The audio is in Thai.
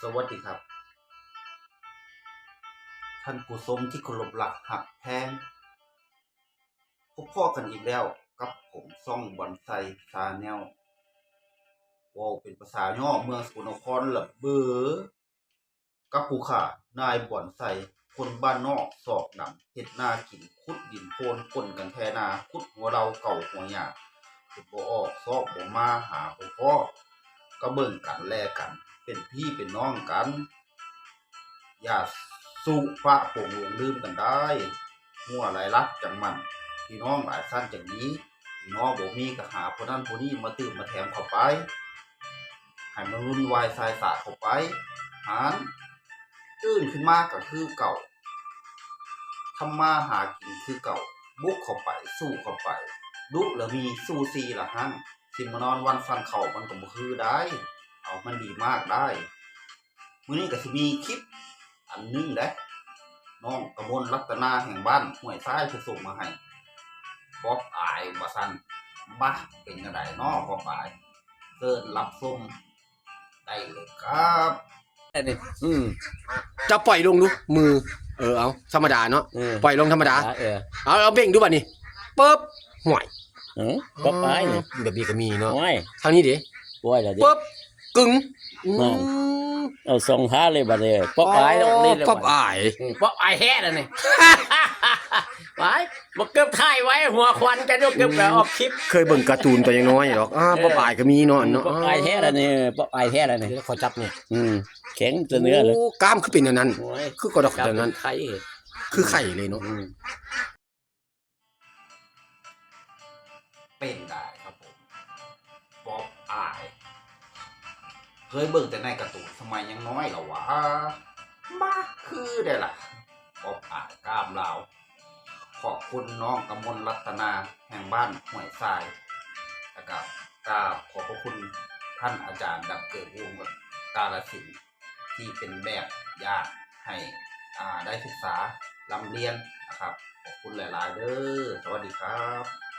สวัสดีครับท่านผู้ชมที่เคารพรักหักแพงพบพ่อกันอีกแล้วกับผมซ่องบอนไซชาแนลว้าวเป็นภาษาย่อเมืองสกลนครละเบอกับผู้ข่านายบอนไซคนบ้านนอกศอกดำเฮ็ดนากินขุดดินโพนก้นกันแทนาขุดหัวเราเก่าหัวหยาขุดบ่ออกซอกบ่มาหาพ่อก็เบิ่งกันแลกันเป็นพี่เป็นน้องกันอย่าสู้พระโป่งลงลืมกันได้หัวหลายลักจังมันพี่น้องหลายสั้นจังนี้พี่น้องบ่มีก็หาคนนั้นคนนี้มาตื่มมาแถมเข้าไปให้มันวุ่นวายสายสาเข้าไปหารตื่นขึ้นมาก็คือเก่าทำมาหากินคือเก่าบุกเข้าไปสู้เข้าไปดุแล้วมีสู้ซีละหั่งสิมานอนวันฟันเข่ามันก็บ่คือได้เอามันดีมากได้มื้อนี้ก็สิมีคลิปอันนึงเด้น้องกมลรัตนาแห่งบ้านห้วยทรายเพิ่นส่งมาให้ป๊อบอายว่าซั่นบ้าเป็นจังได๋น้อป๊อบอายเชิญรับชมได้เลยครับนี่จะปล่อยลงดูมือเอาธรรมดาเนาะปล่อยลงธรรมดาเอาเบ่งดูบัดนี้ปึ๊บห่วยป๊อบอายนี่แบบนี้ก็มีเนาะห่วยทางนี้ดิป่วยแล้วดิปึ๊บกึ๋งเอาส่งหาเลยบัดนี้ป๊อบอายต้องนี่เลยป๊อบอายป๊อบอายแท้แล้วนี่ไปบ่เก็บถ่ายไว้หัวควันกันเก็บไปออกคลิปเคยเบิ่งการ์ตูนตัวยังน้อยดอกป๊อบอายก็มีเนาะป๊อบอายแท้แล้วนี่ป๊อบอายแท้แล้วนี่ขอจับนี่แข็งตัวเนื้อเลยกล้ามคือเป็นอย่างนั้นคือกระดกอย่างนั้นไข่คือไข่เลยเนาะเป็นได้ครับผมป๊อบอายเคยเบิ่งแต่ในการ์ตูนสมัยยังน้อยแล้ววะมาคือได้ล่ะป๊อบอายกล้ามลาวขอบคุณน้องกมลรัตนาแห่งบ้านห้วยทรายแล้วก็กราบขอบพระคุณท่านอาจารย์ดับเกิดวงศ์กาฬสินธุ์ที่เป็นแบบอย่างให้ได้ศึกษาลำเรียนนะครับขอบคุณหลายๆเด้อสวัสดีครับ